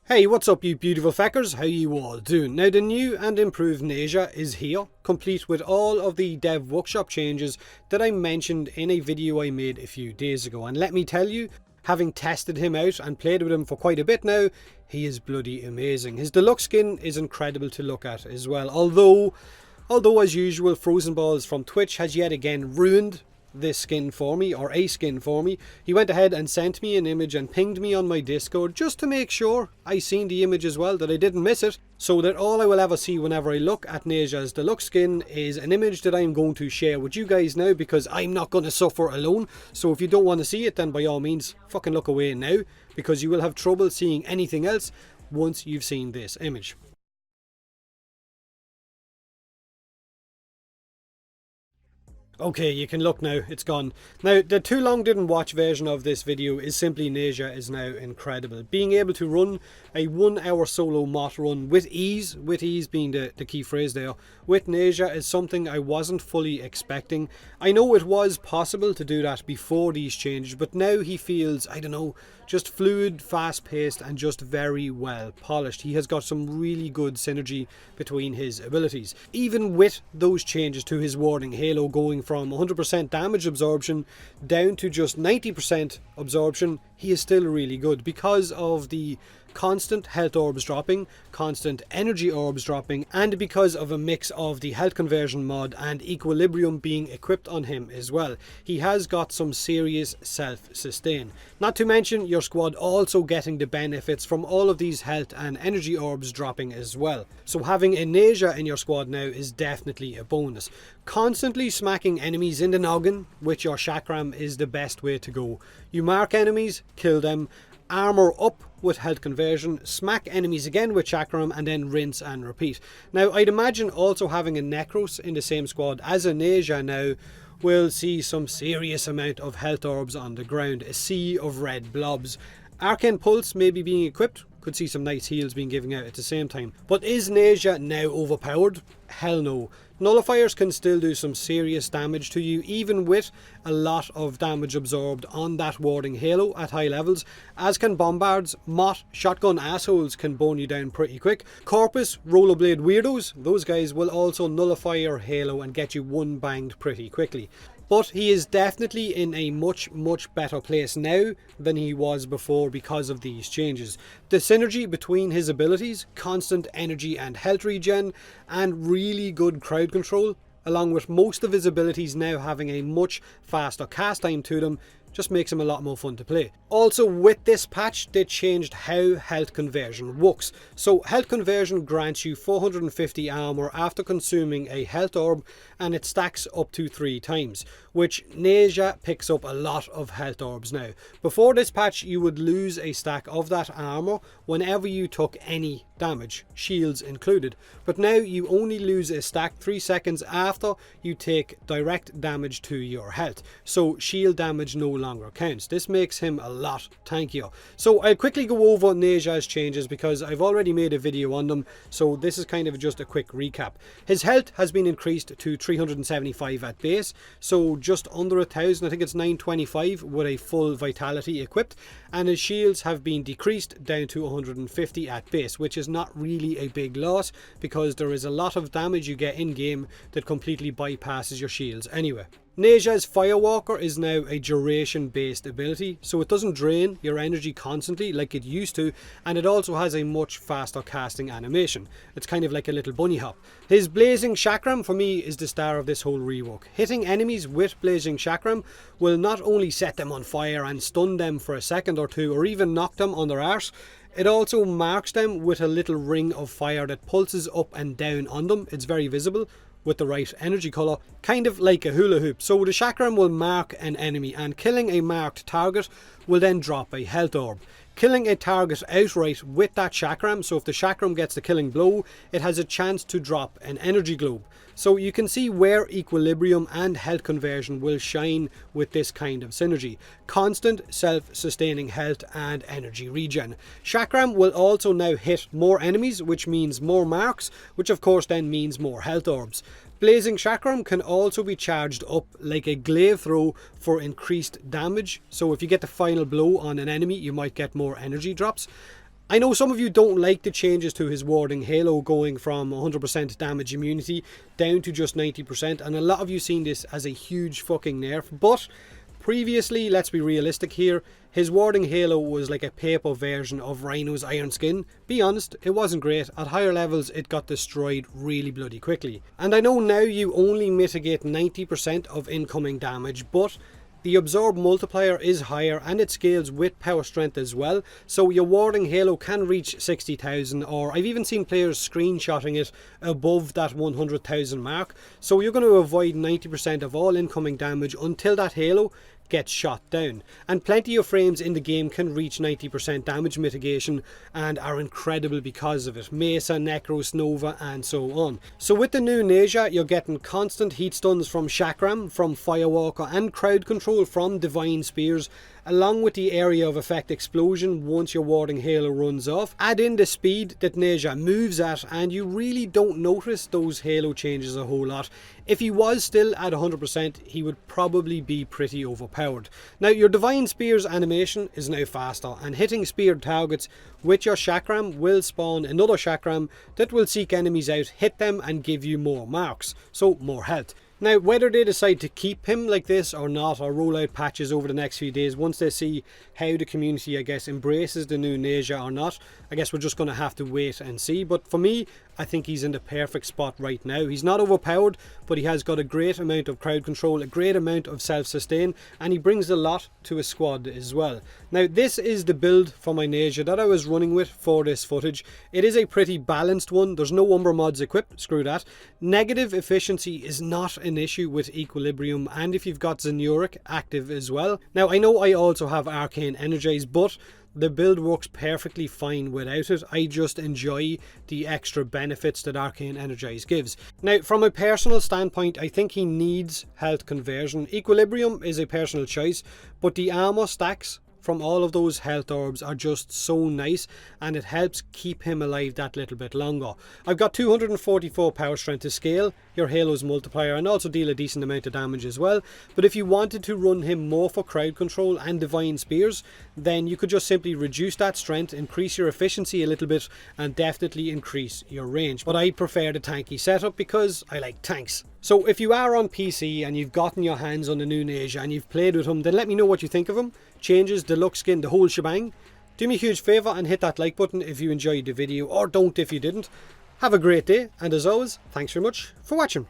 Hey, what's up you beautiful feckers, how you all doing? Now the new and improved Nezha is here, complete with all of the dev workshop changes that I mentioned in a video I made a few days ago, and let me tell you, having tested him out and played with him for quite a bit now, he is bloody amazing. His deluxe skin is incredible to look at as well, although as usual Frozen Balls from Twitch has yet again ruined this skin for me, or a skin for me. He went ahead and sent me an image and pinged me on my Discord just to make sure I seen the image as well, that I didn't miss it, so that all I will ever see whenever I look at Nezha's deluxe skin is an image that I'm going to share with you guys now, because I'm not going to suffer alone. So if you don't want to see it, then by all means fucking look away now, because you will have trouble seeing anything else once you've seen this image. Okay, you can look now, it's gone. Now, the too long didn't watch version of this video is simply Nezha is now incredible. Being able to run a 1 hour solo MOT run with ease being the key phrase there, with Nezha is something I wasn't fully expecting. I know it was possible to do that before these changes, but now he feels, I don't know, just fluid, fast paced and just very well polished. He has got some really good synergy between his abilities. Even with those changes to his warding halo going from 100% damage absorption down to just 90% absorption, he is still really good because of the constant health orbs dropping, constant energy orbs dropping, and because of a mix of the health conversion mod and equilibrium being equipped on him as well. He has got some serious self-sustain. Not to mention your squad also getting the benefits from all of these health and energy orbs dropping as well. So having a Nezha in your squad now is definitely a bonus. Constantly smacking enemies in the noggin with your Chakram is the best way to go. You mark enemies, kill them, armor up with health conversion, smack enemies again with Chakram, and then rinse and repeat. Now I'd imagine also having a Necros in the same squad as a Nezha now will see some serious amount of health orbs on the ground, a sea of red blobs. Arcane Pulse maybe being equipped, could see some nice heals being given out at the same time. But is Nezha now overpowered? Hell no. Nullifiers can still do some serious damage to you, even with a lot of damage absorbed on that warding halo at high levels, as can bombards. MOT shotgun assholes can burn you down pretty quick. Corpus rollerblade weirdos, those guys will also nullify your halo and get you one banged pretty quickly. But he is definitely in a much better place now than he was before because of these changes. The synergy between his abilities, constant energy and health regen, and really good crowd control, along with most of his abilities now having a much faster cast time to them, just makes him a lot more fun to play. Also with this patch they changed how health conversion works. So health conversion grants you 450 armor after consuming a health orb, and it stacks up to 3 times, which Nezha picks up a lot of health orbs now. Before this patch you would lose a stack of that armor whenever you took any damage, shields included, but now you only lose a stack 3 seconds after you take direct damage to your health, so shield damage no longer counts. This makes him a lot tankier. So I'll quickly go over Nezha's changes because I've already made a video on them, so this is kind of just a quick recap. His health has been increased to 375 at base, so just under 1000, I think it's 925 with a full vitality equipped, and his shields have been decreased down to 150 at base, which is not really a big loss because there is a lot of damage you get in game that completely bypasses your shields anyway. Nezha's Firewalker is now a duration based ability, so it doesn't drain your energy constantly like it used to, and it also has a much faster casting animation. It's kind of like a little bunny hop. His Blazing Chakram for me is the star of this whole rework. Hitting enemies with Blazing Chakram will not only set them on fire and stun them for a second or two, or even knock them on their arse, it also marks them with a little ring of fire that pulses up and down on them. It's very visible with the right energy colour, kind of like a hula hoop. So the Chakram will mark an enemy, and killing a marked target will then drop a health orb. Killing a target outright with that Chakram, so if the Chakram gets the killing blow, it has a chance to drop an energy globe. So you can see where equilibrium and health conversion will shine with this kind of synergy. Constant self-sustaining health and energy regen. Chakram will also now hit more enemies, which means more marks, which of course then means more health orbs. Blazing Chakram can also be charged up like a glaive throw for increased damage, so if you get the final blow on an enemy you might get more energy drops. I know some of you don't like the changes to his warding halo going from 100% damage immunity down to just 90%, and a lot of you seen this as a huge fucking nerf, but previously, let's be realistic here, his warding halo was like a paper version of Rhino's iron skin. Be honest, it wasn't great. At higher levels it got destroyed really bloody quickly. And I know now you only mitigate 90% of incoming damage, but the absorb multiplier is higher and it scales with power strength as well, so your warding halo can reach 60,000, or I've even seen players screenshotting it above that 100,000 mark. So you're going to avoid 90% of all incoming damage until that halo gets shot down. And plenty of frames in the game can reach 90% damage mitigation and are incredible because of it. Mesa, Necros, Nova and so on. So with the new Nezha, you're getting constant heat stuns from Chakram, from Firewalker and crowd control from Divine Spears, along with the area of effect explosion once your warding halo runs off. Add in the speed that Nezha moves at and you really don't notice those halo changes a whole lot. If he was still at 100%, he would probably be pretty overpowered. Now your Divine Spears animation is now faster, and hitting speared targets with your Chakram will spawn another Chakram that will seek enemies out, hit them and give you more marks, so more health. Now, whether they decide to keep him like this or not, or roll out patches over the next few days once they see how the community, I guess, embraces the new Nezha or not, I guess we're just going to have to wait and see. But for me, I think he's in the perfect spot right now. He's not overpowered, but he has got a great amount of crowd control, a great amount of self-sustain, and he brings a lot to his squad as well. Now, this is the build for my Nezha that I was running with for this footage. It is a pretty balanced one. There's no Umber mods equipped, screw that. Negative efficiency is not an issue with Equilibrium, and if you've got Zenuric active as well. Now, I know I also have Arcane Energize, but the build works perfectly fine without it. I just enjoy the extra benefits that Arcane Energize gives. Now, from a personal standpoint, I think he needs health conversion. Equilibrium is a personal choice, but the armor stacks from all of those health orbs are just so nice, and it helps keep him alive that little bit longer. I've got 244 power strength to scale your Halo's multiplier and also deal a decent amount of damage as well. But if you wanted to run him more for crowd control and Divine Spears, then you could just simply reduce that strength, increase your efficiency a little bit, and definitely increase your range. But I prefer the tanky setup because I like tanks. So if you are on PC and you've gotten your hands on the new Nezha and you've played with him, then let me know what you think of him. Changes, deluxe skin, the whole shebang. Do me a huge favour and hit that like button if you enjoyed the video, or don't if you didn't. Have a great day, and as always, thanks very much for watching.